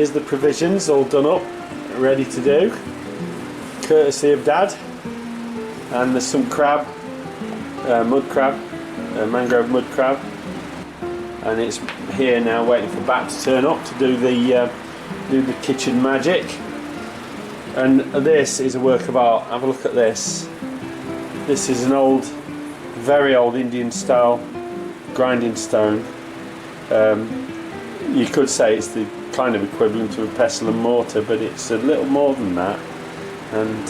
here's the provisions all done up, ready to do, courtesy of Dad. And there's some crab, mud crab, mangrove mud crab, and it's here now waiting for Bat to turn up to do the kitchen magic. And this is a work of art. Have a look at this. This is an old, very old Indian style grinding stone. You could say it's the kind of equivalent to a pestle and mortar, but it's a little more than that. And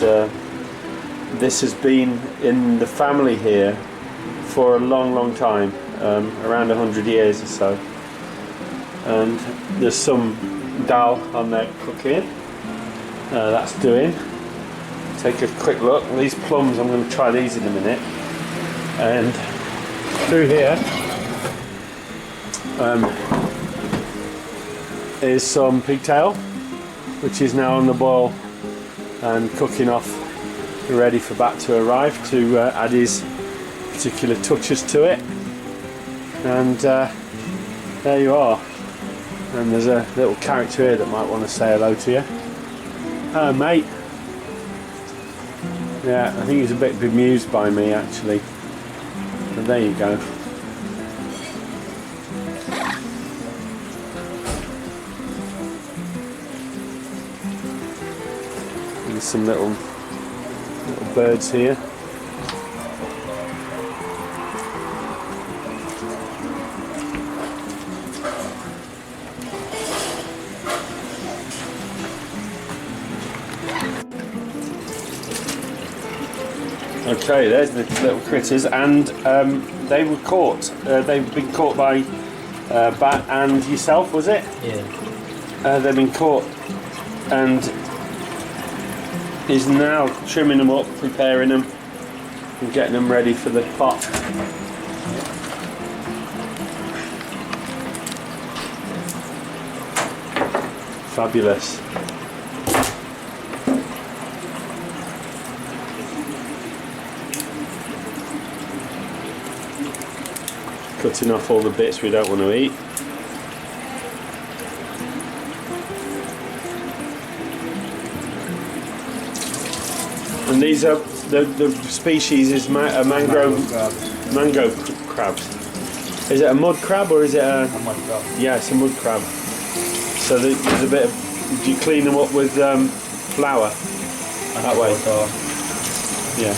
this has been in the family here for a long time, around 100 years or so. And there's some dal on there cooking. That's doing. Take a quick look. These plums, I'm going to try these in a minute. And through here is some pigtail, which is now on the boil and cooking off, ready for Bat to arrive to add his particular touches to it. And there you are. And there's a little character here that might want to say hello to you. Hello, mate. Yeah, I think he's a bit bemused by me actually. But there you go. There's some little birds here. Okay, there's the little critters, and they were caught. They've been caught by Bat and yourself, was it? Yeah. They've been caught, and he's now trimming them up, preparing them, and getting them ready for the pot. Fabulous. Cutting off all the bits we don't want to eat. And these are the species is mango crab. Is it a mud crab or is it a mud crab? Yeah, it's a mud crab. So there's a bit of. Do you clean them up with flour that way? Yeah.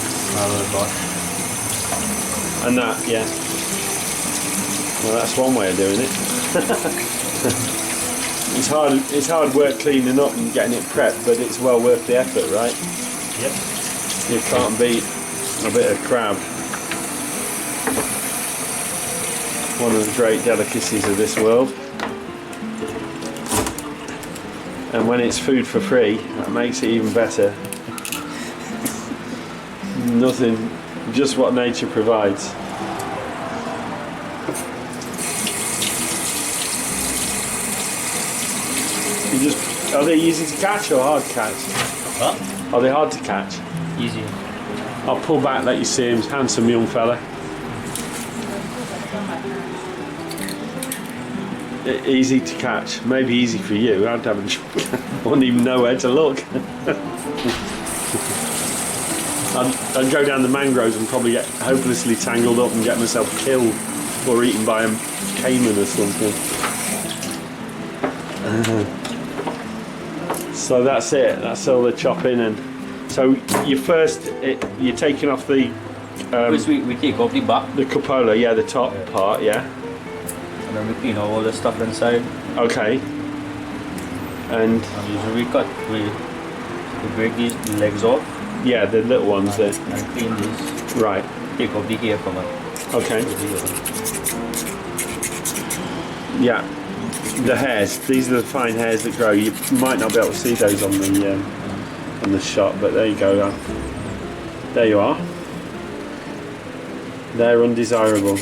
And that, yeah. Well, that's one way of doing it. It's hard work cleaning up and getting it prepped, but it's well worth the effort, right? Yep. You can't beat a bit of crab. One of the great delicacies of this world. And when it's food for free, that makes it even better. Nothing, just what nature provides. Are they easy to catch or hard to catch? What? Are they hard to catch? Easy. I'll pull back, let you see him. Handsome young fella. Easy to catch. Maybe easy for you. I'd have I wouldn't even know where to look. I'd go down the mangroves and probably get hopelessly tangled up and get myself killed or eaten by a caiman or something. So that's it. That's all the chopping, and so you're taking off the. We take off the back. The cupola, yeah, the top part, yeah. And then we clean all the stuff inside. Okay. And usually we break these legs off. Yeah, the little ones there. And clean these. Right. Take off the hair from it. Okay. Yeah. The hairs. These are the fine hairs that grow. You might not be able to see those on the shot, but there you go. There you are. They're undesirable.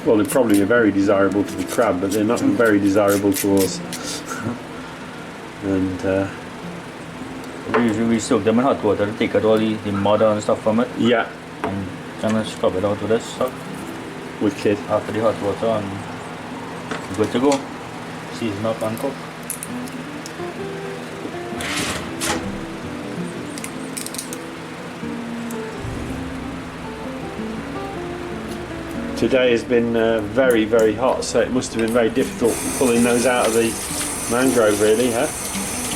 Well, they're probably very desirable to the crab, but they're not very desirable to us. And usually we soak them in hot water to take out all the mud and stuff from it. Yeah. And then scrub it out with this stuff. Wicked. After the hot water, and good to go. She's not uncooked. Today has been very, very hot, so it must have been very difficult pulling those out of the mangrove, really, huh?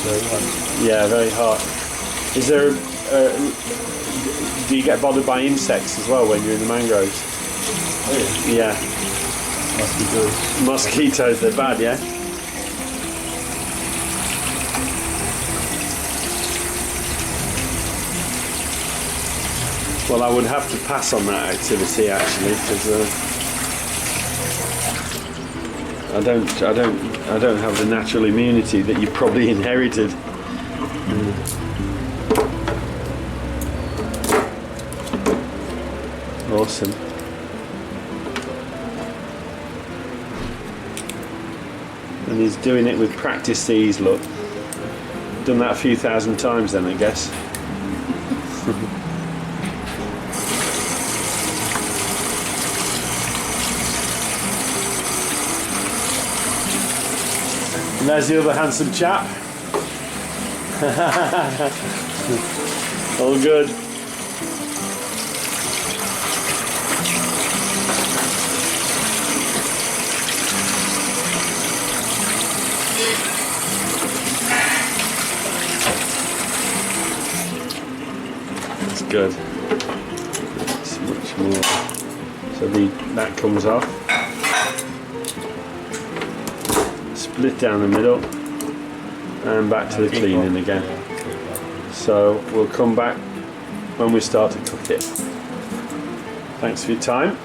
Very hot. Yeah, very hot. Is there do you get bothered by insects as well when you're in the mangroves? Oh, Yeah. Mosquitoes. Mosquitoes, they're bad, yeah? Well, I would have to pass on that activity actually, because I don't have the natural immunity that you probably inherited. Awesome. And he's doing it with practice ease, look. Done that a few thousand times then, I guess. And there's the other handsome chap. All good. That's good. That's much more. So that comes off. Split down the middle and back to the cleaning again. So we'll come back when we start to cook it. Thanks for your time.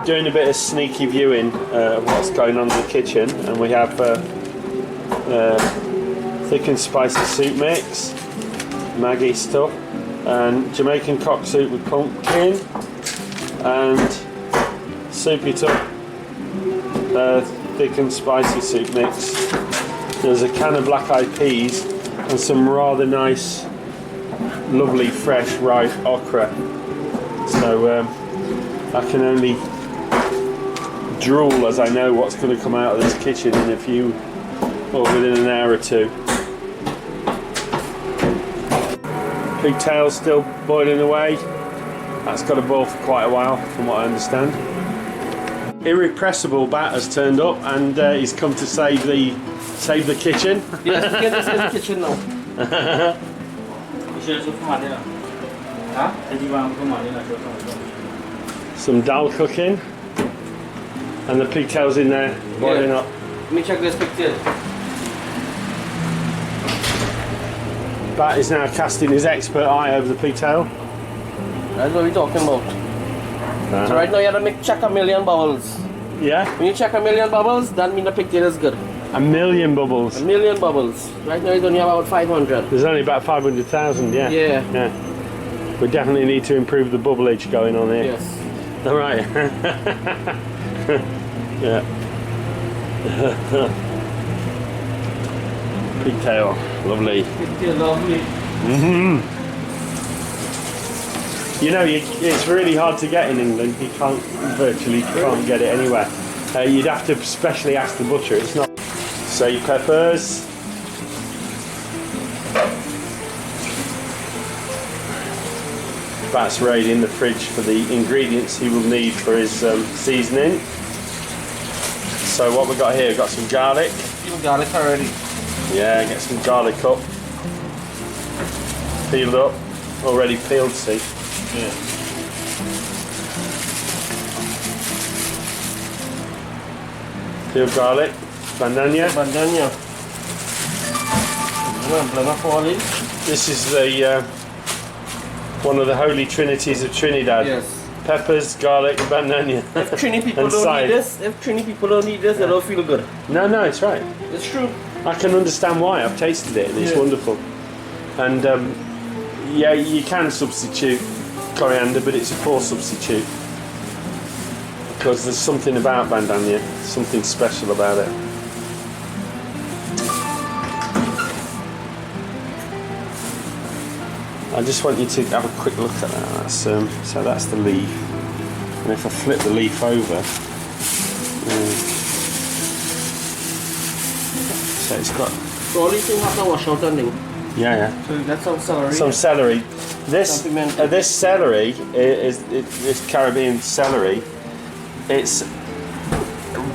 Doing a bit of sneaky viewing of what's going on in the kitchen, and we have thick and spicy soup mix, Maggi stuff, and Jamaican cock soup with pumpkin, and soupy top thick and spicy soup mix. There's a can of black eyed peas and some rather nice, lovely fresh ripe okra. So I can only drool as I know what's going to come out of this kitchen in within an hour or two. Pigtail still boiling away. That's got to boil for quite a while from what I understand. Irrepressible Bat has turned up and he's come to save the kitchen. Yes, we can save the kitchen now. Some dal cooking. And the pigtails in there boiling up. Let me check this pigtail. Bat is now casting his expert eye over the pigtail. That's what we're talking about. So right now you have to check 1,000,000 bubbles. Yeah? When you check 1,000,000 bubbles, that means the pigtail is good. 1,000,000 bubbles? 1,000,000 bubbles. Right now you only have about 500. There's only about 500,000, yeah? Yeah. We definitely need to improve the bubblage going on here. Yes. Alright. Yeah. Pigtail, lovely. Pigtail, lovely. You know, it's really hard to get in England. You virtually can't get it anywhere. You'd have to specially ask the butcher. It's not. Say peppers. Bat's raiding the fridge for the ingredients he will need for his seasoning. So what we've got here, we've got some garlic. Some garlic already. Yeah, get some garlic up. peeled up, already peeled, see. Yeah. Peeled garlic, bandana. Bandana. Blend up all in. This is the one of the holy trinities of Trinidad. Yes. Peppers, garlic, bandana. If Trini people And don't side. need this, they don't feel good. No, it's right. It's true. I can understand why. I've tasted it and it's wonderful. And yeah, you can substitute coriander, but it's a poor substitute because there's something about bandana, something special about it. I just want you to have a quick look at that. That's, so that's the leaf, and if I flip the leaf over, so it's got. So all these things have to wash out and do. Yeah. So you get some celery. Some celery. This Some pimento. this celery is this Caribbean celery. It's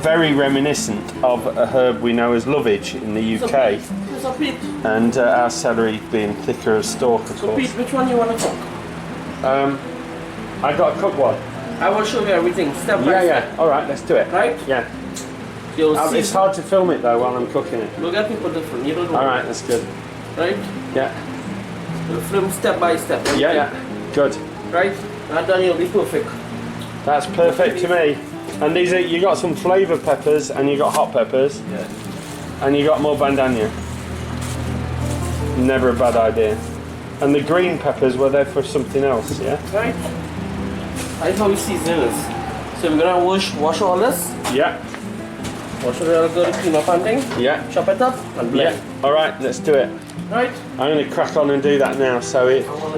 very reminiscent of a herb we know as lovage in the UK, So Pete, and our celery being thicker as stalk, of so course. Pete, which one you want to cook? I got a cooked one. I will show you everything step by step. Yeah. All right, let's do it. Right? Yeah. You'll It's see. hard to film it though while I'm cooking it. Look at people different. You don't know. All right, that's good. Right? Yeah. You'll film step by step. Right? Yeah. Good. Right? And then you'll be perfect. That's perfect to me. And these are, you got some flavour peppers and you got hot peppers. Yeah. And you got more bandana. Never a bad idea. And the green peppers were there for something else, yeah? Right? That's how we season this. So we're gonna wash all this. Yeah, Wash it real good, clean up and thing. yeah, Chop it up and blend. yeah. Alright, let's do it. Right? I'm going to crack on and do that now, so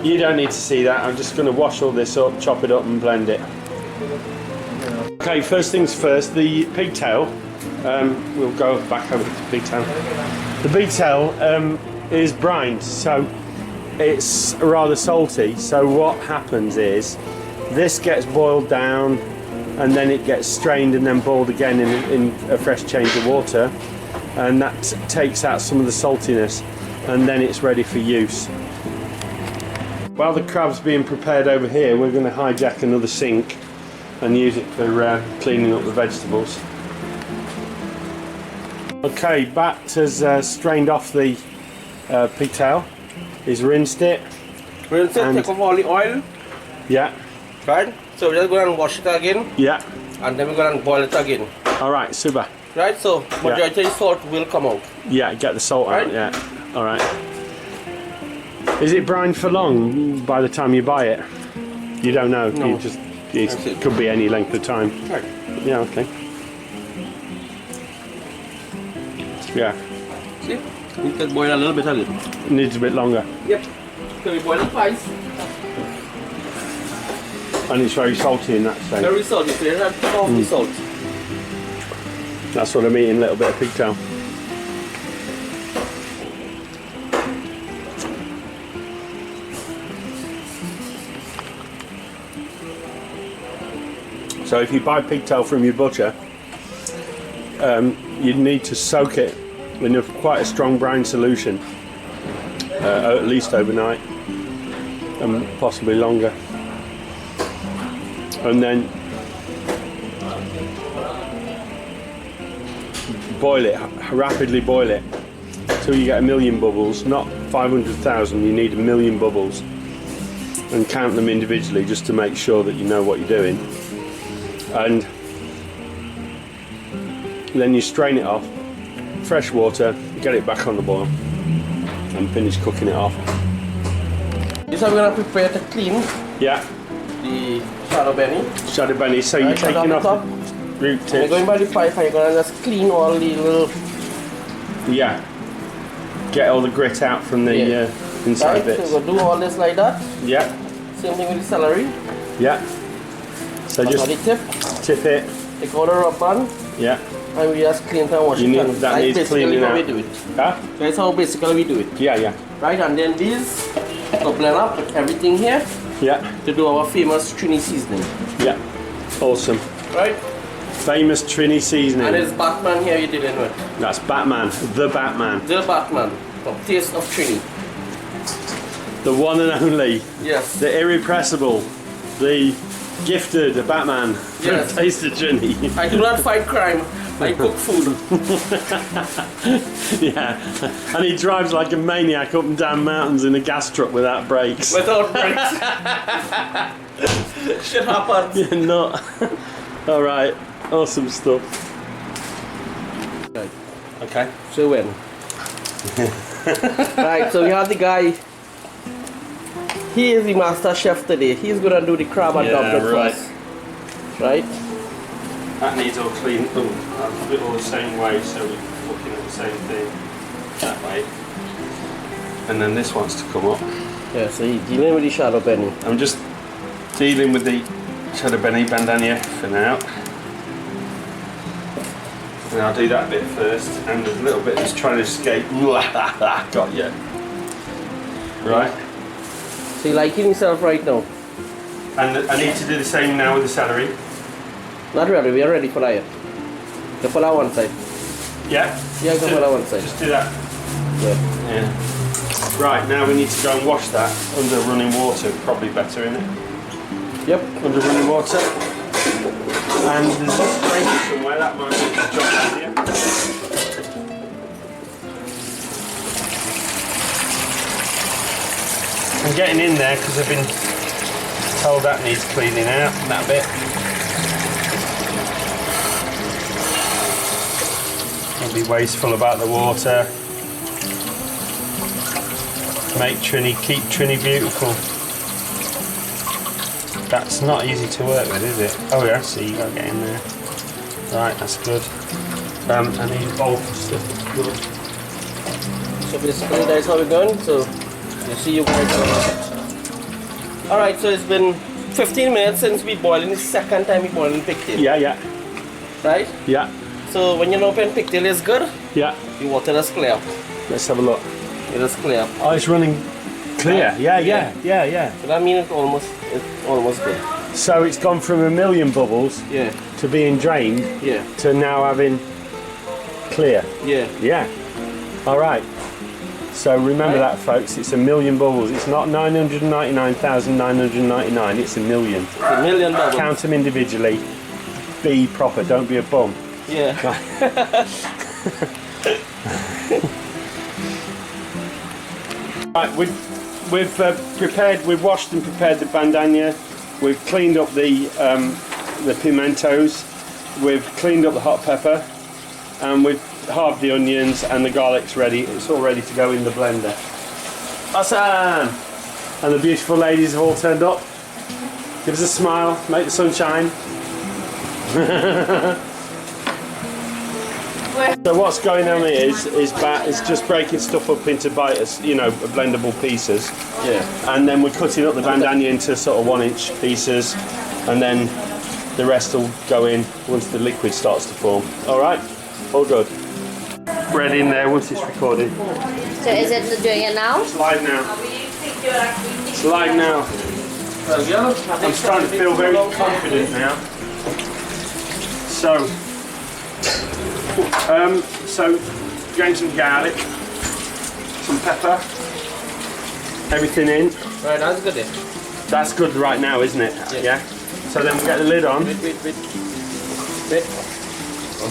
you don't need to see that. I'm just going to wash all this up, chop it up and blend it. Okay, first things first, the pigtail. We'll go back over to the pigtail. The pigtail is brined, so it's rather salty. So what happens is this gets boiled down and then it gets strained and then boiled again in a fresh change of water, and that takes out some of the saltiness, and then it's ready for use. While the crab's being prepared over here, we're going to hijack another sink and use it for cleaning up the vegetables. Okay, Bat has strained off the pigtail. He's rinsed it. Rinse it, take off all the oil. Yeah, Right? So we're just going to wash it again. yeah. And then we're going to boil it again. All right, super. Right? So majority of the salt will come out. Yeah, get the salt out. Right. Yeah. All right. Is it brined for long by the time you buy it? You don't know. No. You just That's it it. could be any length of time. Right. Yeah. Okay. Yeah. See? We can boil a little bit of it. Needs a bit longer, Yep. So we boil it twice. and it's very salty in that stage. Very salty. So you have to take off the salt. That's what I'm eating. A little bit of pigtail. So if you buy pigtail from your butcher, you need to soak it in quite a strong brine solution, at least overnight, and possibly longer. And then boil it, rapidly boil it, till you get 1 million bubbles, not 500,000, you need 1 million bubbles. And count them individually just to make sure that you know what you're doing. And then you strain it off, fresh water, get it back on the boil, and finish cooking it off. This is how we're going to prepare to clean Yeah, the shadow benny. shadow benny. So you're Right, taking off off the the top. root You're tips. going by the pipe and you're going to just clean all the little... Yeah, get all the grit out from the Yeah. inside Right? bits. So we're going to do all this like that. Yeah, Same thing with the celery. yeah. So That's just how the tip. tip it. Take out the rub band. Yeah. And we just clean it and wash You it. need- And that that's needs basically cleaning how out. we do it. Huh? That's how basically we do it. Yeah, yeah, Right? And then these will blend up with everything here yeah, to do our famous Trini seasoning. yeah. Awesome. Right? Famous Trini seasoning. And it's Batman here you're dealing with. That's Batman, the Batman. The Batman from Taste of Trini. The one and only. Yes. The irrepressible. The gifted Batman. Yes. Taste of Trini. I do not fight crime. I cook food. Yeah. And he drives like a maniac up and down mountains in a gas truck without brakes. Without brakes. Shit happens. You're not. Alright. Awesome stuff. Right. Okay. So when? Right, so we have the guy. He is the master chef today. He's gonna do the crab and dumpling right. first. Right? That needs all clean. Oh, I'll put it all the same way so we're looking at the same thing. That way. And then this wants to come up. Yeah, so he's dealing with the shadow benny. I'm just dealing with the shadow benny bandana for now. And I'll do that bit first. And there's a little bit that's trying to escape. Got you. Right. So you're liking yourself right now? And I need to do the same now with the celery. Not really, we are ready for that. Go for that one side. Yeah? Yeah, go for that one side. Just do that. Yeah. Yeah. Right, now we need to go and wash that under running water. Probably better, isn't it? Yep. Under running water. And there's a spray somewhere, that might be a job idea. I'm getting in there because I've been told that needs cleaning out, that bit. Don't be wasteful about the water. Keep Trini beautiful. That's not easy to work with, is it? Oh yeah, I see, you gotta get in there. Right, that's good. I need a bowl for stuff. Good. So basically that's how we're going. So you see you guys. Alright, so it's been 15 minutes since we boiled. The second time we boiled in pigtail. Yeah. Right? Yeah. So when you know when pigtail is good, Yeah. the water is clear. Let's have a look. It is clear. Oh, it's running clear. Yeah. So that means it's almost good. So it's gone from a million bubbles Yeah. to being drained Yeah. to now having clear. Yeah. Yeah. All right. So remember that, folks. It's a million bubbles. It's not 999,999. It's a million. It's a million bubbles. Count them individually. Be proper. Don't be a bum. Yeah. Right. We've prepared. We've washed and prepared the bandana. We've cleaned up the pimentos. We've cleaned up the hot pepper, and we've halved the onions, and the garlic's ready. It's all ready to go in the blender. Awesome! And the beautiful ladies have all turned up. Give us a smile. Make the sun shine. So what's going on here is just breaking stuff up into blendable pieces. Yeah. And then we're cutting up the bandana into sort of 1-inch pieces, and then the rest will go in once the liquid starts to form. All right, all good. Bread in there once it's recorded. So is it doing it now? It's live now. It's live now. I'm starting to feel very confident now. So getting some garlic, some pepper, everything in. Right, that's good. That's good right now, isn't it? Yeah. So then we get the lid on. Wait.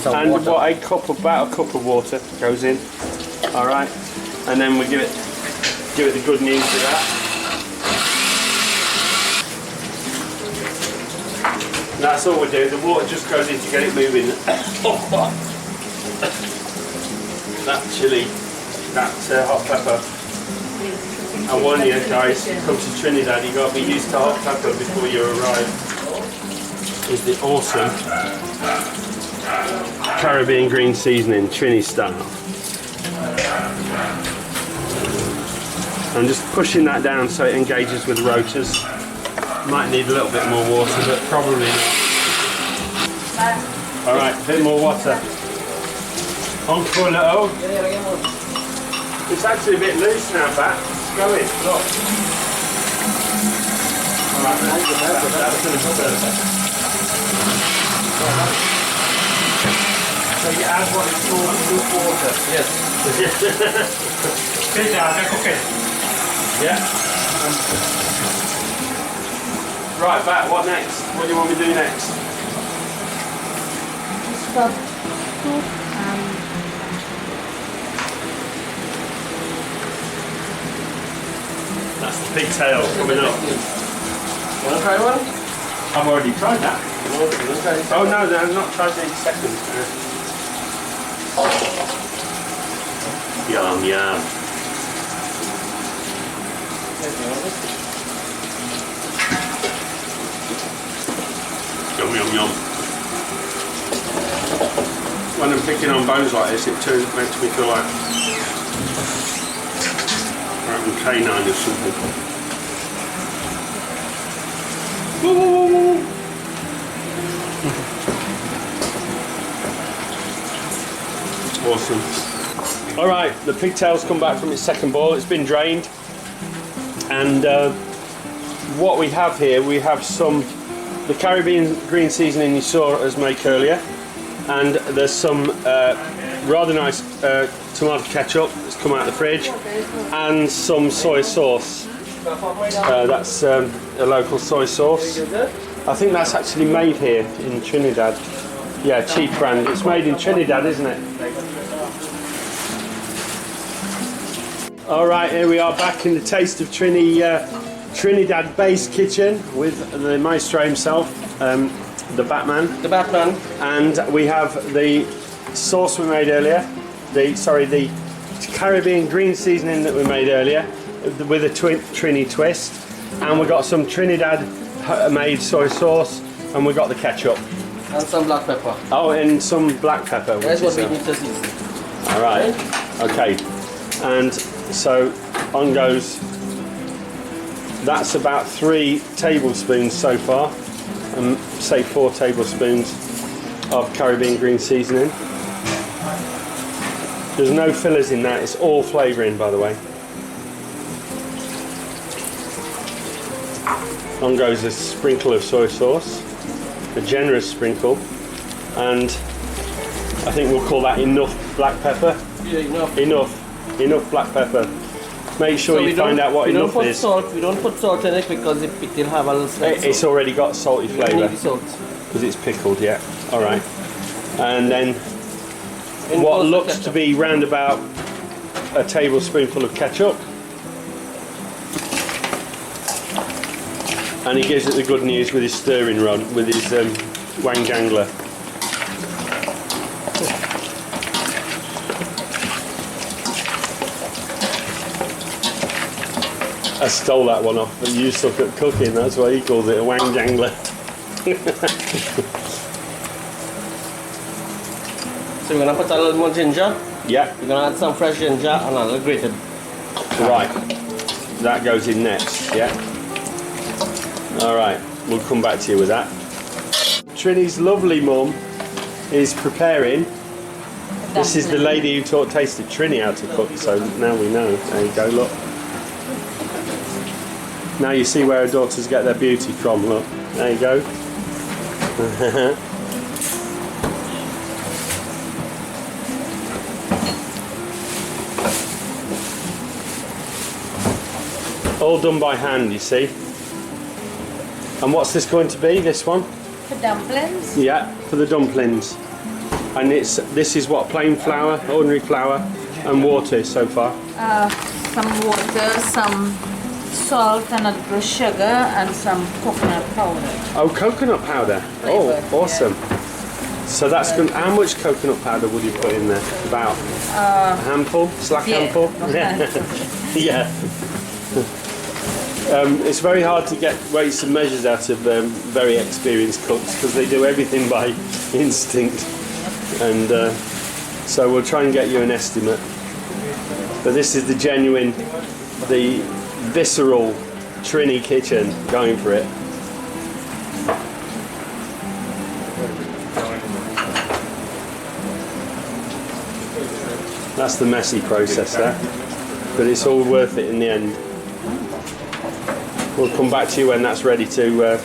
And about a cup of water goes in. All right. And then we give it the good news to that. That's all we do. The water just goes in to get it moving. That chili, that hot pepper. I warn you guys, you come to Trinidad, you got to be used to hot pepper before you arrive. Is the awesome Caribbean green seasoning, Trini style. I'm just pushing that down so it engages with the rotors. Might need a little bit more water, but probably not. Alright, a bit more water. On for a little. It's actually a bit loose now, Bat. It's going, look. Alright, that's going to be perfect. So you add what is called soup water. Yes. Cook it. Yeah. Right, back. What next? What do you want me to do next? Stop. That's the pigtail coming up. Want to try one? I've already tried that. No, you want to try this? Oh no, I've not tried it in seconds. Yum, yum. Yum, yum, yum. When I'm picking on bones like this, it makes me feel like I'm canine or something. Woo, woo, woo, woo. Awesome. Alright, the pigtail's come back from its second boil. It's been drained. And what we have here, we have the Caribbean green seasoning you saw us make earlier. And there's some rather nice tomato ketchup that's come out of the fridge. And some soy sauce. That's a local soy sauce. I think that's actually made here in Trinidad. Yeah, cheap brand. It's made in Trinidad, isn't it? Alright, here we are back in the Taste of Trini Trinidad based kitchen with the maestro himself, the Batman. The Batman. And we have the sauce we made earlier, the Caribbean green seasoning that we made earlier with a Trini twist. And we got some Trinidad made soy sauce, and we got the ketchup. And some black pepper. Oh, and some black pepper. That's what we need to season. Alright, okay. And so on goes, that's about 3 tablespoons so far, and say 4 tablespoons of Caribbean green seasoning. There's no fillers in that, it's all flavouring, by the way. On goes a sprinkle of soy sauce, a generous sprinkle, and I think we'll call that enough black pepper. Yeah, Enough black pepper. Make sure you find out what enough is. We don't put salt in it because it will have a little salt. It's already got salty flavour. Need salt. Because it's pickled, yeah. Alright. And then what looks to be round about a tablespoonful of ketchup. And he gives it the good news with his stirring rod, with his wang jangler. I stole that one off, but you suck at cooking, that's why he calls it a wang jangler. So we're going to put a little more ginger. Yeah. We're going to add some fresh ginger and a little grated. Right. That goes in next, yeah? Alright, we'll come back to you with that. Trini's lovely mum is preparing. This is the lady who taught Taste of Trini how to cook, so now we know. There you go, look. Now you see where her daughters get their beauty from, look. There you go. All done by hand, you see. And what's this going to be, this one? The dumplings? Yeah, for the dumplings. And this is what, plain flour, ordinary flour, and water so far? Some water, some salt and a little sugar and some coconut powder. Oh, coconut powder. Flavor, Oh, awesome. yeah. So that's good. How much coconut powder would you put in there? About a handful? Slack handful? Yeah. It's very hard to get weights and measures out of very experienced cooks because they do everything by instinct. And so we'll try and get you an estimate. But this is the genuine, the visceral Trini kitchen, going for it. That's the messy process there, but it's all worth it in the end. We'll come back to you when that's ready to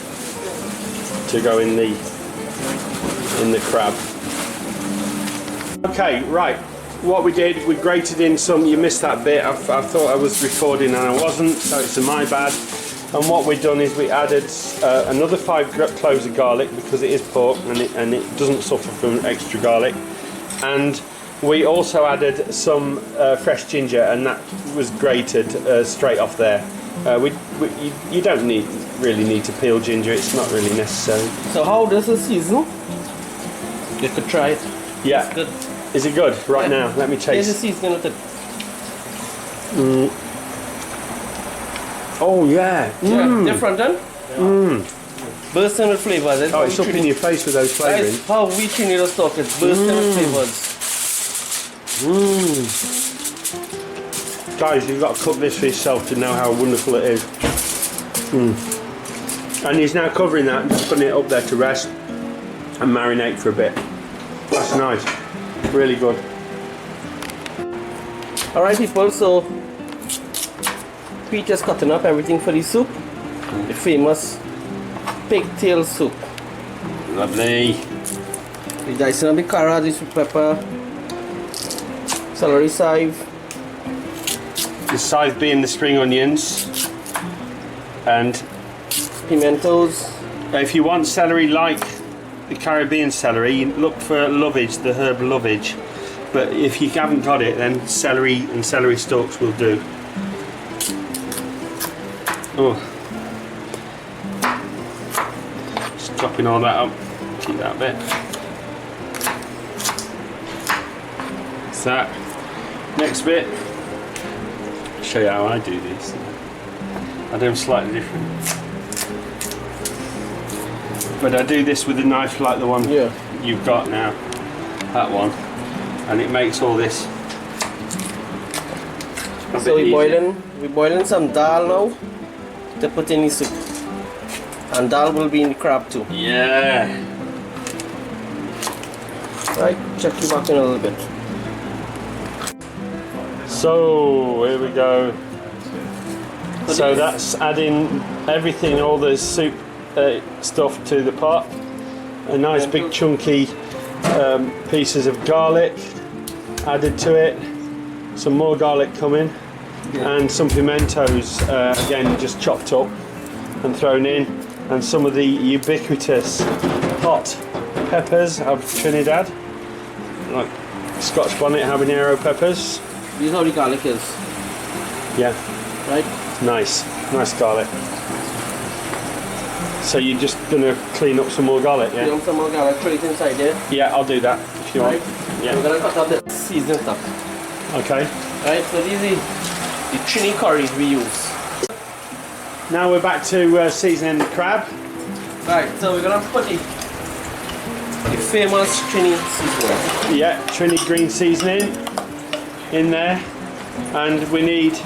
go in the crab. Okay, right. what we did, we grated in some. You missed that bit. I thought I was recording and I wasn't, so it's my bad. And what we've done is we added another 5 cloves of garlic because it is pork and it doesn't suffer from extra garlic. And we also added some fresh ginger, and that was grated straight off there. You don't really need to peel ginger, it's not really necessary. So how does it season? You could try it. Yeah. It's good. Is it good? Right now, let me Here's taste. the seasoning with it. Oh yeah. Yeah, different then? Bursting with flavours. Oh, it's up in your face with those flavourings. That's how we Trinidad talk, it's bursting with flavours. Guys, you've got to cook this for yourself to know how wonderful it is. And he's now covering that and just putting it up there to rest and marinate for a bit. That's nice. Really good. Alright people, so Pete is cutting up everything for the soup. The famous pigtail soup. Lovely. We're dicing up the carrot, the sweet pepper, celery side. The side being the spring onions. And Pimentos. if you want celery like the Caribbean celery, look for lovage, the herb lovage. But if you haven't got it, then celery and celery stalks will do. Oh. Just chopping all that up. Keep that bit. That's that. Next bit. I'll show you how I do this. I do them slightly different. But I do this with a knife like the one you've got now. That one. And it makes all this a So bit we're boiling some dal now to put in the soup. And dal will be in the crab too. Yeah. Right, check you back in a little bit. So here we go. So that's adding everything, all the soup stuff to the pot. A nice big chunky pieces of garlic added to it. Some more garlic coming, and some pimentos again just chopped up and thrown in, and some of the ubiquitous hot peppers of Trinidad, like Scotch bonnet habanero peppers. This is how the garlic is. Yeah. Right? Nice garlic. So you're just gonna clean up some more garlic, yeah? You want some more garlic straight inside there? Yeah, I'll do that if you want. Yeah. We're gonna cut out the seasoning stuff. Okay. Right, so these are the Trini curries we use. Now we're back to seasoning the crab. Right, so we're gonna put the famous Trini seasoning. Yeah, Trini green seasoning in there, and we need.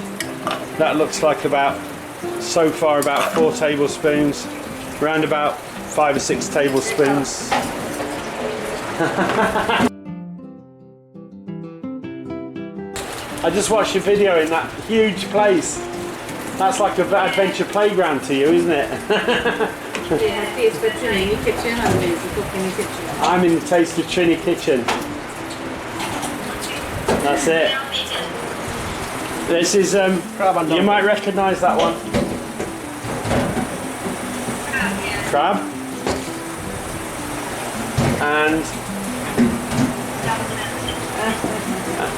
That looks like so far about 4 tablespoons, around about 5 or 6 tablespoons. I just watched your video in that huge place. That's like an adventure playground to you, isn't it? Yeah, Taste of Trini kitchen and lazycookpete kitchen. I'm in the Taste of Trini kitchen. That's it. This is, you might recognise that one. Crab.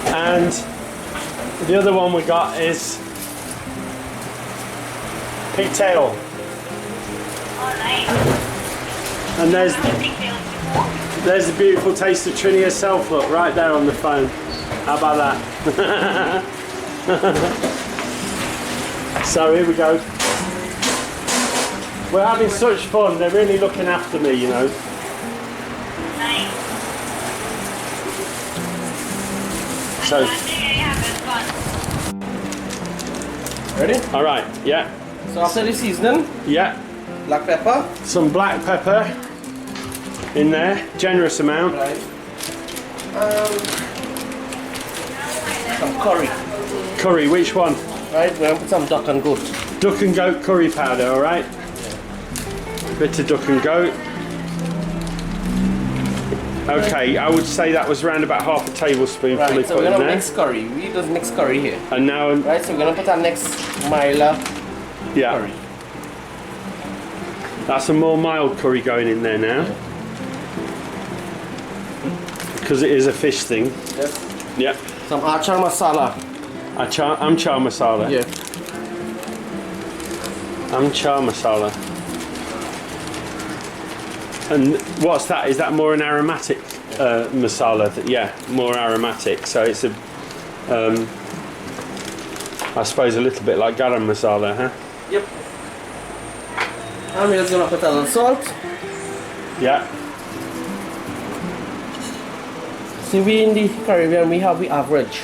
And the other one we got is pigtail. And there's the beautiful Taste of Trini herself, look, right there on the phone. How about that? So here we go. We're having such fun, they're really looking after me, you know. So, Ready? alright, yeah. So after the seasoning, Yeah, black pepper. some black pepper in there, generous amount. Right. Some curry. Curry, which one? Right, we're gonna put some duck and goat. Duck and goat curry powder, alright? Bit of duck and goat. Okay, I would say that was around about half a tablespoon fully Right, so put we're in gonna there. mix curry. We just mix curry here. And now, Right, so we're gonna put our next miler yeah, curry. that's a more mild curry going in there now. Because it is a fish thing. Yes. Yep. Some achar masala. Amchar masala. Yeah. Amchar masala. And what's that? Is that more an aromatic masala? Yeah, more aromatic. So it's a, I suppose a little bit like garam masala, huh? Yep. And we're just gonna put a little salt. Yeah. See, we in the Caribbean, we average,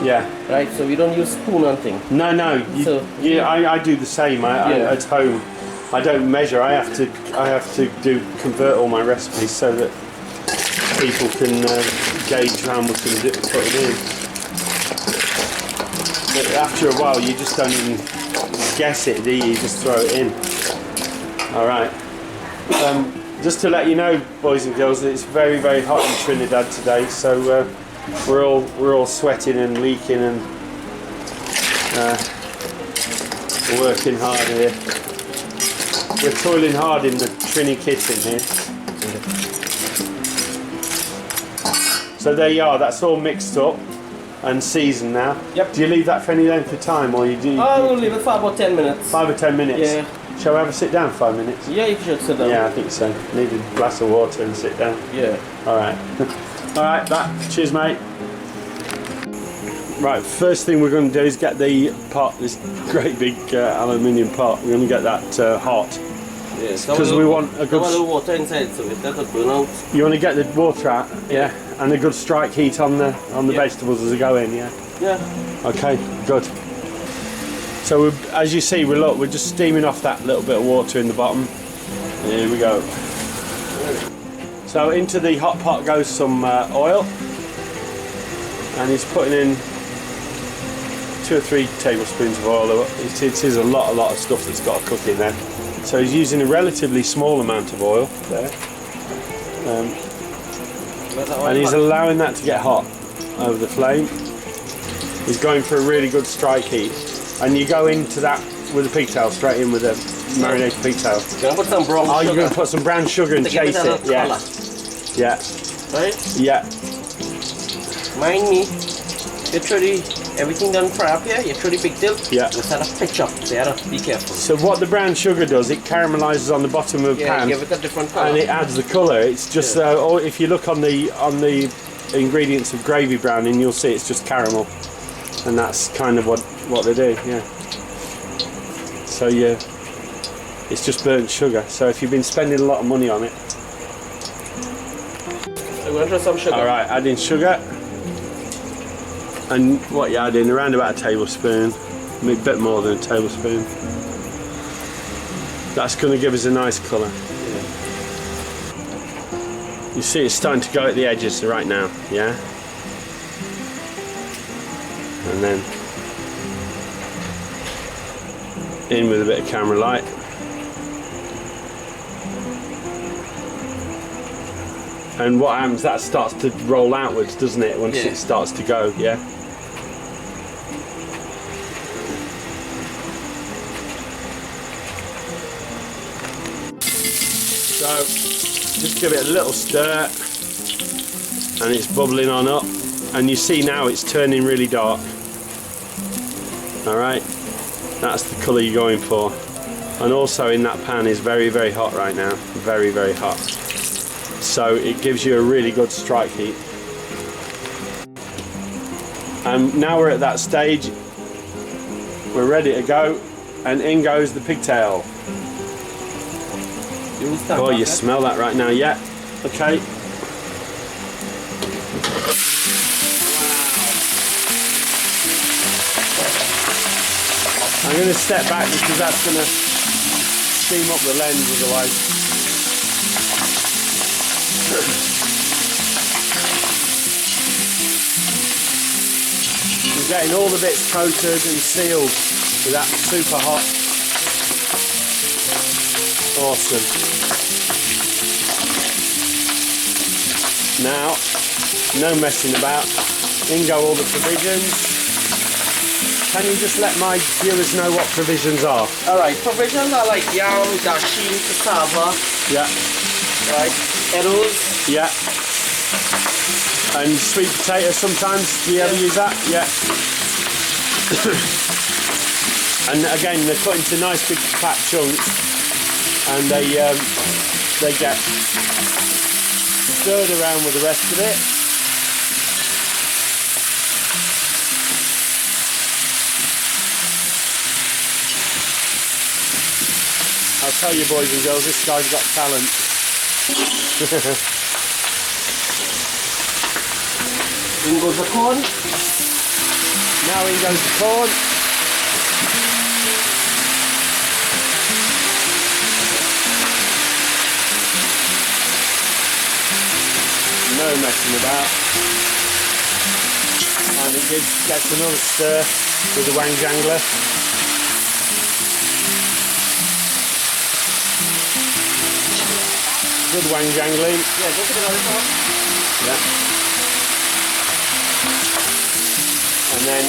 Yeah. right? So we don't use spoon and thing. No, So- I do the same. Yeah. At home, I don't measure. I have to convert all my recipes so that people can gauge how much I'm putting in. But after a while, you just don't even guess it, do you? You just throw it in. All right. Just to let you know, boys and girls, that it's very, very hot in Trinidad today. So we're all sweating and leaking and working hard here. We're toiling hard in the Trini kitchen here. So there you are. That's all mixed up and seasoned now. Yep. Do you leave that for any length of time, or you do? Oh, we'll leave it for about 10 minutes. 5 or 10 minutes. Yeah. Shall we have a sit down 5 minutes? Yeah, you should sit down. Yeah, I think so. Need a glass of water and sit down. Yeah. All right. All right, back. Cheers, mate. Right, first thing we're going to do is get the pot, this great big aluminium pot. We're going to get that hot. Yes. Because we want a good... a little water inside, so if that would burn out. You want to get the water out, yeah, and a good strike heat on the Yeah. vegetables as they go in, yeah. Yeah. Okay, good. So as you see, we're just steaming off that little bit of water in the bottom. Here we go. So into the hot pot goes some oil, and he's putting in 2 or 3 tablespoons of oil. It is a lot of stuff that's got to cook in there. So he's using a relatively small amount of oil there. And he's allowing that to get hot over the flame. He's going for a really good strike heat. And you go into that with a pigtail, straight in with a marinated pigtail. Gonna put some brown Oh, sugar. you're going to put some brown sugar and to give chase it a it. little Yeah. colour. Yeah. Right? Yeah. Mind me, you throw everything done prep here, you throw the pigtail, Yeah. instead of pitch up, so you have to be careful. So what the brown sugar does, it caramelizes on the bottom of the Yeah, pan. give it a different colour. And it adds the colour. It's just or if you look on the ingredients of gravy browning, you'll see it's just caramel, and that's kind of what they do. Yeah. So yeah, it's just burnt sugar. So if you've been spending a lot of money on it, So we're going to throw some sugar. all right, add in sugar, and what you add in around about a tablespoon, maybe a bit more than a tablespoon. That's going to give us a nice colour. You see it's starting to go at the edges right now, yeah? And then in with a bit of camera light. And what happens, that starts to roll outwards, doesn't it, once Yeah. it starts to go, yeah? So, just give it a little stir, and it's bubbling on up, and you see now it's turning really dark. Alright, that's the colour you're going for. And also in that pan is very, very hot right now, very, very hot. So it gives you a really good strike heat. And now we're at that stage, we're ready to go, and in goes the pigtail. Oh, you smell that right now, yeah. Okay. I'm going to step back because that's going to steam up the lens otherwise. You're getting all the bits coated and sealed with that super hot. Awesome. Now, no messing about. In go all the provisions. Can you just let my viewers know what provisions are? Alright, provisions are like yam, dashi, cassava, Yeah. right? Arrows. Yeah. And sweet potato sometimes. Do you ever use that? Yeah. And again, they're cut into nice big fat chunks, and they get stirred around with the rest of it. I'll tell you, boys and girls, this guy's got talent. In goes the corn. Now in goes the corn. No messing about. And it gets another stir with the wang jangler. Good wang jangling. Yeah, go to another corn. Yeah. And then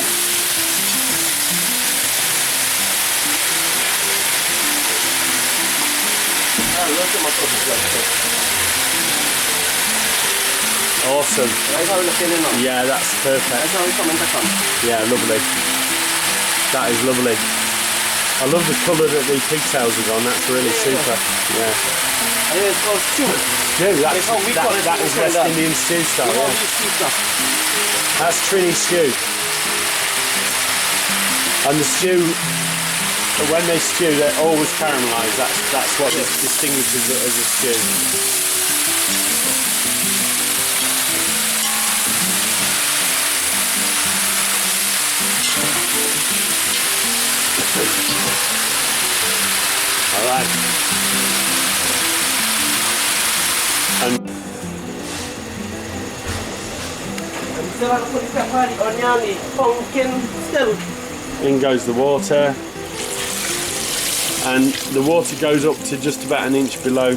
awesome. Right, how we looking in now? Yeah, that's perfect. That's how we come into come. Yeah, lovely. That is lovely. I love the colour that the pigtails are on. That's really super. Yeah. And it's called stew. No, that's, It's how we call it that in is West Trinidad. Indian stew style. We Yeah. call it stew stuff. That's Trini stew. And the stew, when they stew, they're always caramelised. That's what distinguishes it as a stew. All right. And And still have to put the pepper, the onion, the pumpkin, still. in goes the water. And the water goes up to just about an inch below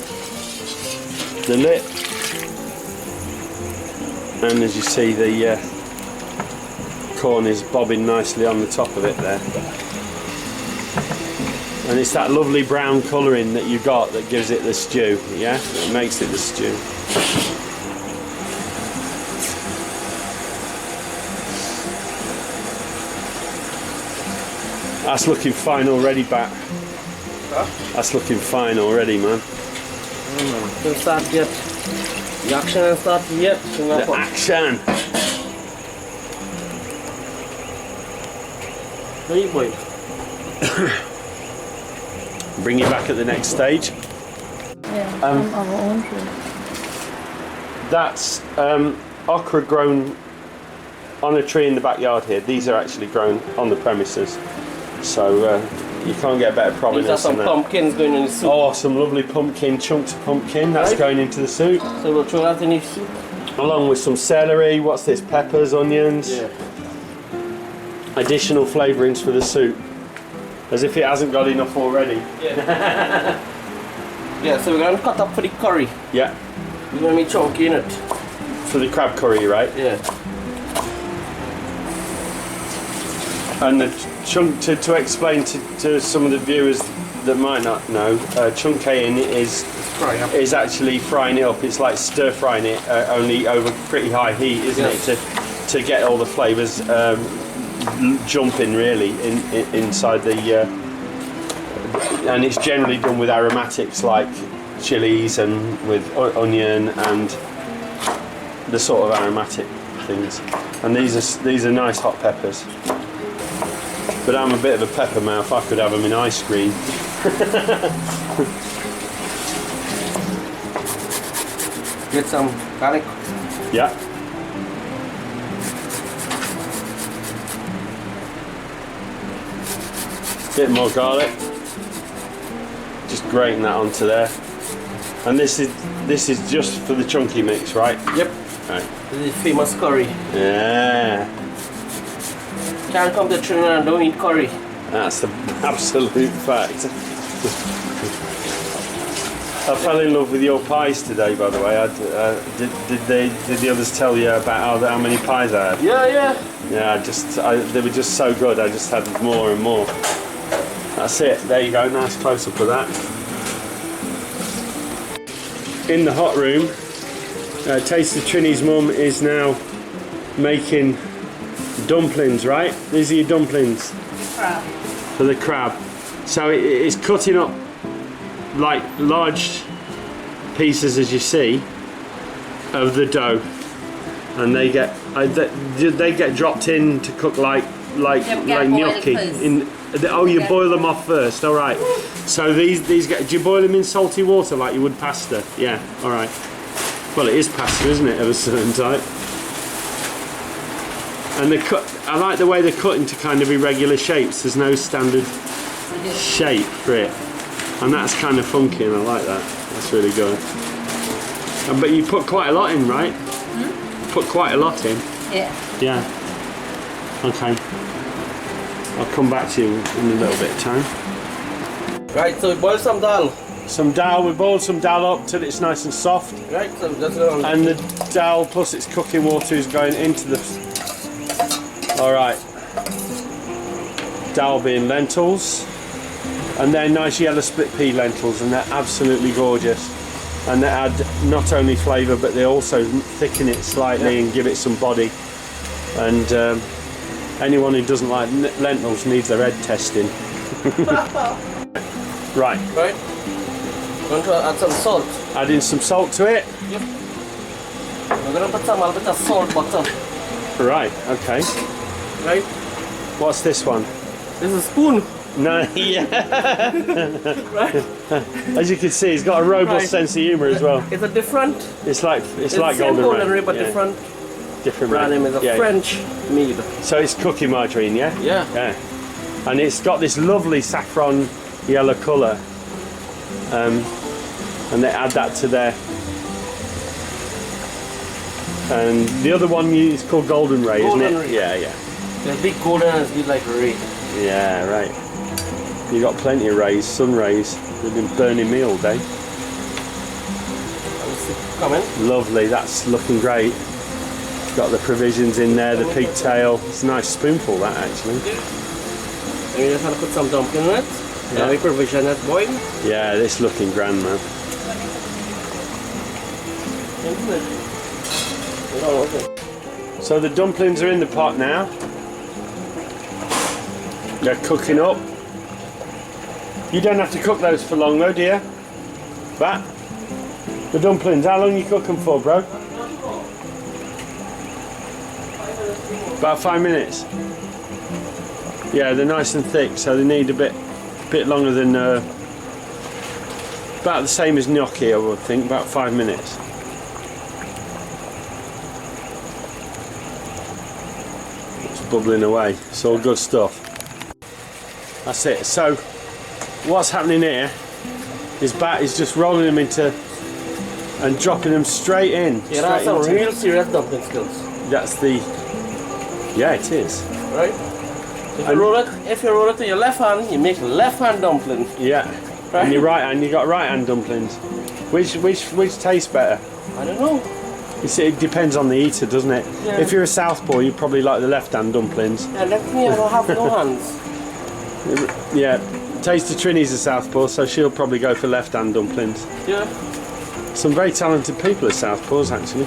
the lip. And as you see, the corn is bobbing nicely on the top of it there. And it's that lovely brown colouring that you got that gives it the stew, yeah? That makes it the stew. That's looking fine already, Bat. Huh? That's looking fine already, man. Don't start yet. The action has started yet. The action! Hey boy. Bring you back at the next stage. Yeah, Um, from our own tree. That's okra grown on a tree in the backyard here. These are actually grown on the premises. So you can't get better These are provenance some than that. pumpkins going in the soup. Oh, some lovely pumpkin, chunks of pumpkin. That's Right. going into the soup. So we'll throw that in the soup. Along with some celery. What's this? Peppers, onions. Yeah. Additional flavourings for the soup. As if it hasn't got enough already. Yeah. Yeah, so we're going to cut up for the curry. Yeah. We're going to be chunky in it. For the crab curry, right? Yeah. And the chunk, to explain to some of the viewers that might not know, chunking Fry up. is actually frying it up. It's like stir frying it, only over pretty high heat, isn't Yes. it? To get all the flavours jumping really inside the. And it's generally done with aromatics like chilies and with onion and the sort of aromatic things. And these are nice hot peppers. But I'm a bit of a pepper mouth. I could have them in ice cream. Get some garlic. Yeah. Bit more garlic. Just grating that onto there. And this is just for the chunky mix, right? Yep. Right. This is famous curry. Yeah. Can't come to Trinidad and don't eat curry. That's the absolute fact. I fell in love with your pies today, by the way. Did the others tell you about how many pies I had? Yeah. Yeah, they were just so good. I just had more and more. That's it. There you go. Nice close up of that. In the hot room, Taste of Trini's mum is now making dumplings. Right? These are your dumplings. Crab. For the crab. So it's cutting up like large pieces, as you see, of the dough, and they get dropped in to cook like gnocchi. You boil them off first. All right. So these do you boil them in salty water like you would pasta? Yeah. All right. Well, it is pasta, isn't it, of a certain type? And I like the way they're cut into kind of irregular shapes. There's no standard shape for it, and that's kind of funky, and I like that. That's really good. But you put quite a lot in, right? Put quite a lot in. Yeah. Yeah. Okay. I'll come back to you in a little bit of time. Right, so we boil some dal. Some dal. We boiled some dal up till it's nice and soft. Right, so that's it. And the dal plus its cooking water is going into the. All right. Dal being lentils. And they're nice yellow split pea lentils, and they're absolutely gorgeous. And they add not only flavour, but they also thicken it slightly and give it some body. And anyone who doesn't like lentils needs their head testing. Right. Right. Going to add some salt. Adding some salt to it. Yep. We're going to put some a bit of salt butter. Right. Okay. Right. What's this one? This is a spoon. No, yeah. Right. As you can see, he's got a robust sense of humour as well. It's a different. It's like Golden golden Ray, but yeah. different. Different Brand name is a French mead. So it's cooking margarine, yeah? Yeah. Yeah. And it's got this lovely saffron yellow colour. And they add that to their. And the other one is called Golden Ray, isn't it? Ray. Yeah. The big golden and it's like ray. Yeah, right. You got plenty of rays, sun rays. They've been burning me all day. Come in. Lovely, that's looking great. Got the provisions in there, the pigtail. It's a nice spoonful, that actually. And we just have to put some dumpling in it. Yeah. And we provision that boil. Yeah, this looking grand, man. So the dumplings are in the pot now. They're cooking up. You don't have to cook those for long though, do you? But the dumplings, how long you cook them for, bro? About 5 minutes. Yeah, they're nice and thick, so they need a bit longer than about the same as gnocchi, I would think. About 5 minutes. It's bubbling away. It's all good stuff. That's it. So what's happening here is Bat is just rolling them into and dropping them straight in. Yeah, that's some real serious dumpling skills. That's the. Yeah, it is. Right? If you roll it to your left hand, you make left hand dumpling. Yeah. Right? And your right hand, you got right hand dumplings. Which tastes better? I don't know. You see, it depends on the eater, doesn't it? Yeah. If you're a southpaw, you probably like the left hand dumplings. Yeah, let me have no hands. Yeah. Taste of Trini's a southpaw, so she'll probably go for left hand dumplings. Yeah. Some very talented people are southpaws, actually.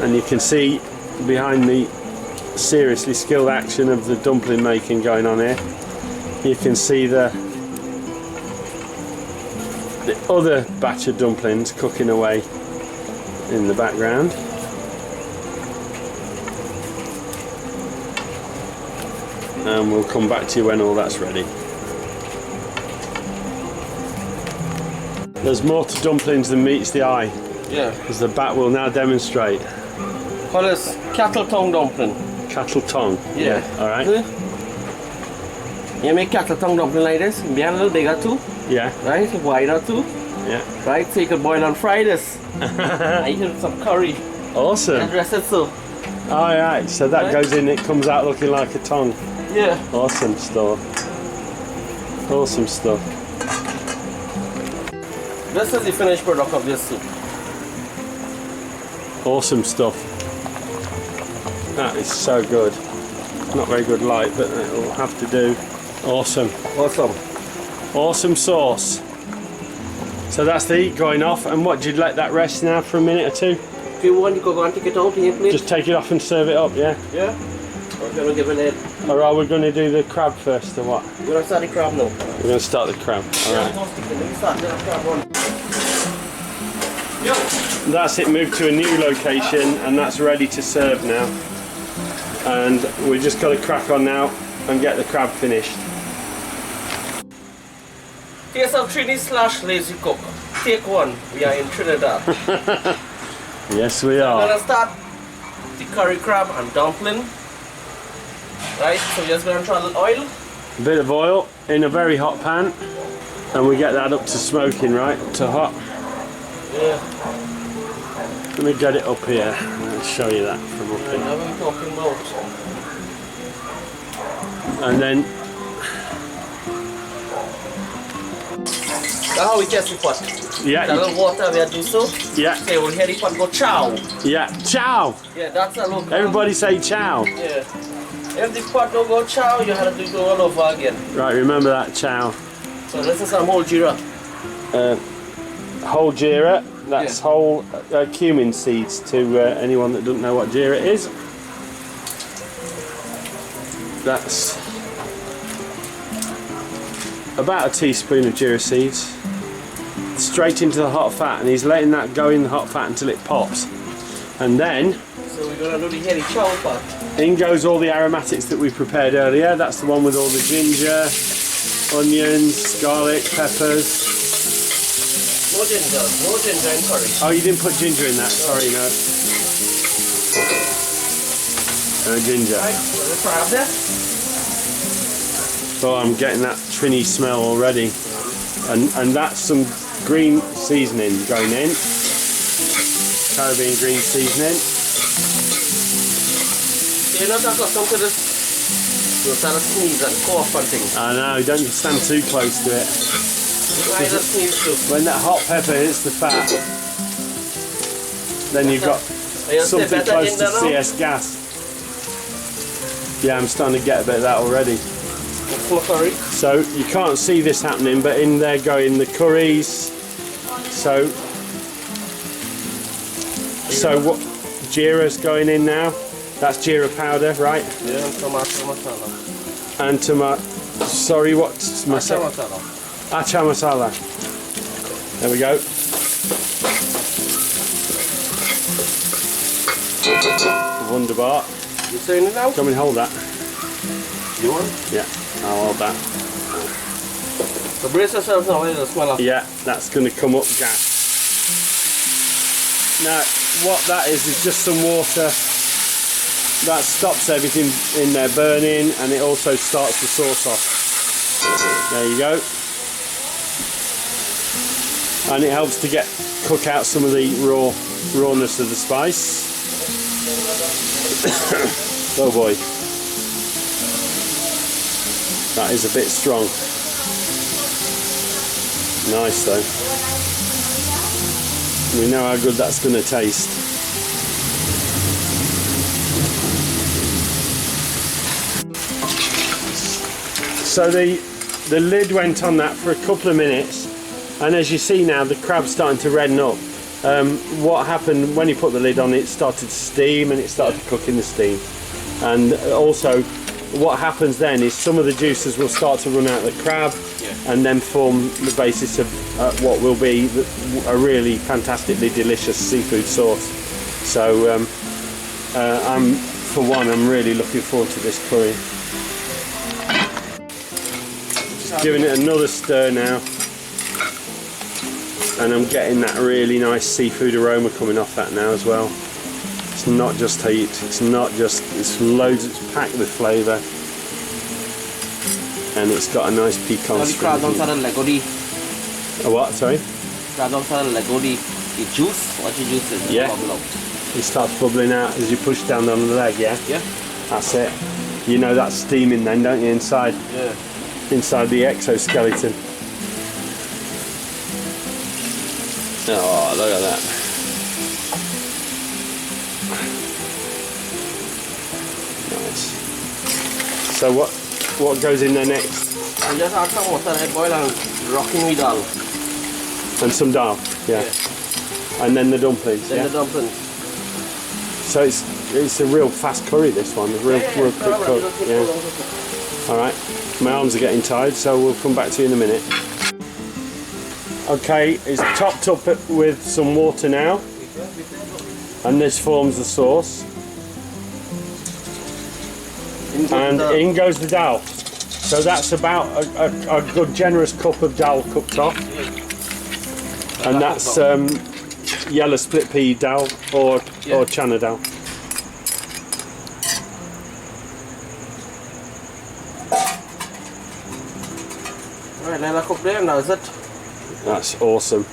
And you can see behind the seriously skilled action of the dumpling making going on here. You can see the other batch of dumplings cooking away in the background. And we'll come back to you when all that's ready. There's more to dumplings than meets the eye, Yeah. as the Bat will now demonstrate. Call this cattle tongue dumpling. Cattle tongue. Yeah. Alright. You make cattle tongue dumpling like this, be a little bigger too, Yeah. right? Wider too, Yeah. right? So you can boil and fry this. And eat it with some curry. Awesome. And dress it so. Alright, so that Right. goes in, it comes out looking like a tongue. Yeah. Awesome stuff. Awesome stuff. This is the finished product of this soup. Awesome stuff. That is so good. Not very good light, but it'll have to do. Awesome. Awesome. Awesome sauce. So that's the heat going off, and what, did you let that rest now for a minute or two? If you want, you go and take it out in your plate. Just take it off and serve it up, yeah? Yeah. We're going to give it a... Or are we going to do the crab first, or what? We're going to start the crab now. We're going to start the crab, alright. That's it, moved to a new location, and that's ready to serve now. And we've just got to crack on now and get the crab finished. Taste of Trini / Lazy Cook. Take 1. We are in Trinidad. Yes, we We're are. going to start the curry crab and dumpling. Right, so we're just going to try a little oil. A bit of oil in a very hot pan, and we get that up to smoking, right? To hot. Yeah. Let me get it up here. I'll show you that from up Right, here. now we're talking about. And then, That's how we test the pot. yeah, A little water we do so. yeah, Okay, we'll hear the pot go chow. yeah. Ciao. Yeah, that's a local. Everybody say ciao. Yeah. If the pot don't go chow, you have to do all over again. Right, remember that ciao. So this is some whole jeera. Whole jeera. That's Yeah. whole cumin seeds to anyone that doesn't know what jeera is. That's about a teaspoon of jeera seeds. Straight into the hot fat, and he's letting that go in the hot fat until it pops. And then So we're gonna do the heady chow part. in goes all the aromatics that we prepared earlier. That's the one with all the ginger, onions, garlic, peppers. No ginger in curry. Oh, you didn't put ginger in that. Sorry, no. No ginger. Right, so the crab there. Oh, I'm getting that Trini smell already. And that's some green seasoning going in. Caribbean green seasoning. You're not accustomed to this. You'll start to sneeze and cough and things. I know, don't stand too close to it. Try to sneeze too. When that hot pepper hits the fat, then you've got something close to CS gas. Yeah, I'm starting to get a bit of that already. Curry. So you can't see this happening, but in there going the curries. So what? Jeera's going in now. That's jeera powder, right? Yeah, and tomato masala. And tomato. Sorry, what's masala? Masala. Acha masala. There we go. Wunderbar. You saying it now? Come and hold that. You want? Yeah, I'll hold that. So brace yourself now, wait the smell of. Yeah, that's going to come up gas. Now, what that is just some water that stops everything in there burning, and it also starts the sauce off. There you go. And it helps to cook out some of the rawness of the spice. Oh boy. That is a bit strong. Nice though. We know how good that's going to taste. So the lid went on that for a couple of minutes, and as you see now the crab's starting to redden up. What happened when you put the lid on, it started to steam and it started to cook in the steam. And also what happens then is some of the juices will start to run out of the crab, and then form the basis of what will be a really fantastically delicious seafood sauce. So I'm really looking forward to this curry. Just giving it another stir now, and I'm getting that really nice seafood aroma coming off that now as well. It's not just heat, it's loads, it's packed with flavour, and it's got a nice piquant. The crab don't start to let go the. A what, sorry? Crab don't start to let go the juice. What the juice is? Yeah. It starts bubbling out as you push down on the leg, yeah? Yeah. That's it. You know that's steaming then, don't you, inside? Yeah. Inside the exoskeleton. Oh, look at that. Nice. So what goes in there next? And just add some water and boil and rocking with dal. And some dal, yeah. And then the dumplings, Then yeah? the dumplings. So it's a real fast curry, this one. A real quick cook, yeah. Alright, my arms are getting tired, so we'll come back to you in a minute. Okay, it's topped up with some water now. And this forms the sauce. And in goes the dal. So that's about a good generous cup of dal cooked off. And that's yellow split pea dal or chana dal. Alright, let it cook there, now is it? That's awesome.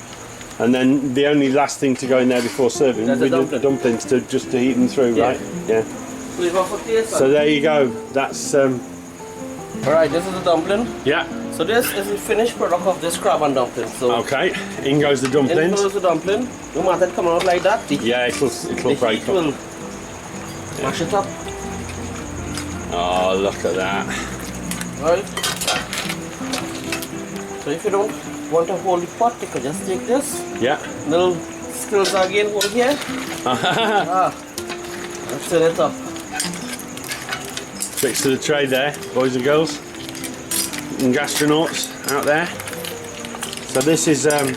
And then the only last thing to go in there before serving would be the dumplings to heat them through, right? Yeah. So there you go. That's Alright, this is the dumpling. yeah. So this is the finished product of this crab and dumpling. So Okay. In goes the in dumplings. goes the dumpling. No matter it coming out like that, the Yeah, it'll break heat up. will mash it up. Oh, look at that. Right. So if you don't want to hold the pot, you can just take this Yeah. little skills again hold here. And fill it up. Tricks to the trade there, boys and girls and gastronauts out there. So this is a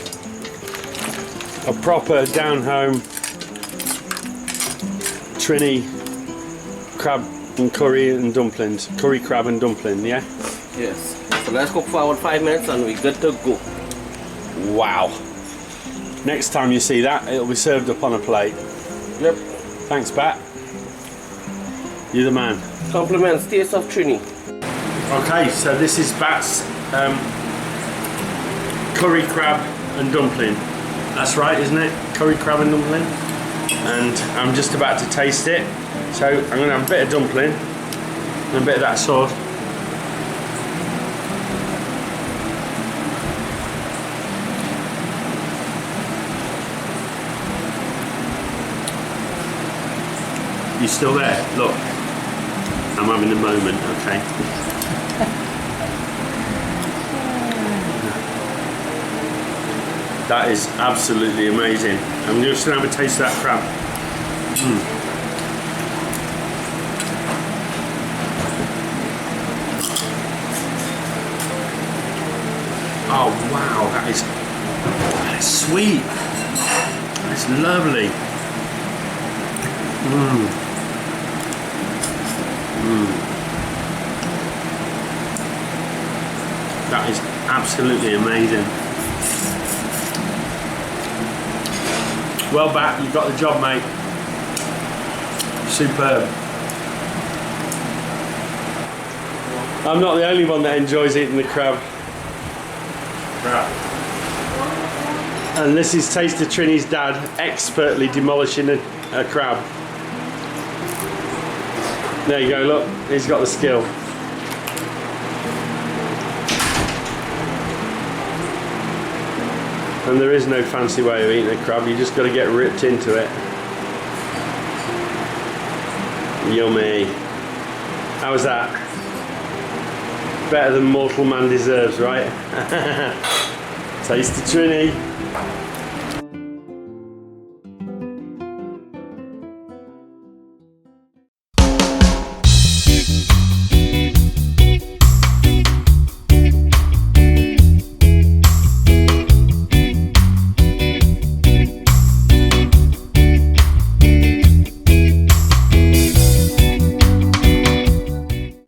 proper down-home Trini crab and curry and dumplings. Curry, crab and dumpling, yeah? Yes. So let's cook for about 5 minutes and we're good to go. Wow. Next time you see that, it'll be served up on a plate. Yep. Thanks, Bat. You're the man. Compliments, Taste of Trini. Okay, so this is Bat's curry crab and dumpling. That's right, isn't it? Curry crab and dumpling. And I'm just about to taste it. So I'm going to have a bit of dumpling and a bit of that sauce. You still there? Look, I'm having a moment, okay? That is absolutely amazing. I'm just going to have a taste of that crab. Oh wow, that is sweet. It's lovely. That is absolutely amazing. Well, Bat, you've got the job, mate. Superb. I'm not the only one that enjoys eating the crab. And this is Taste of Trini's dad expertly demolishing a crab. There you go, look, he's got the skill. And there is no fancy way of eating a crab, you just got to get ripped into it. Yummy. How was that? Better than mortal man deserves, right? Taste of Trini.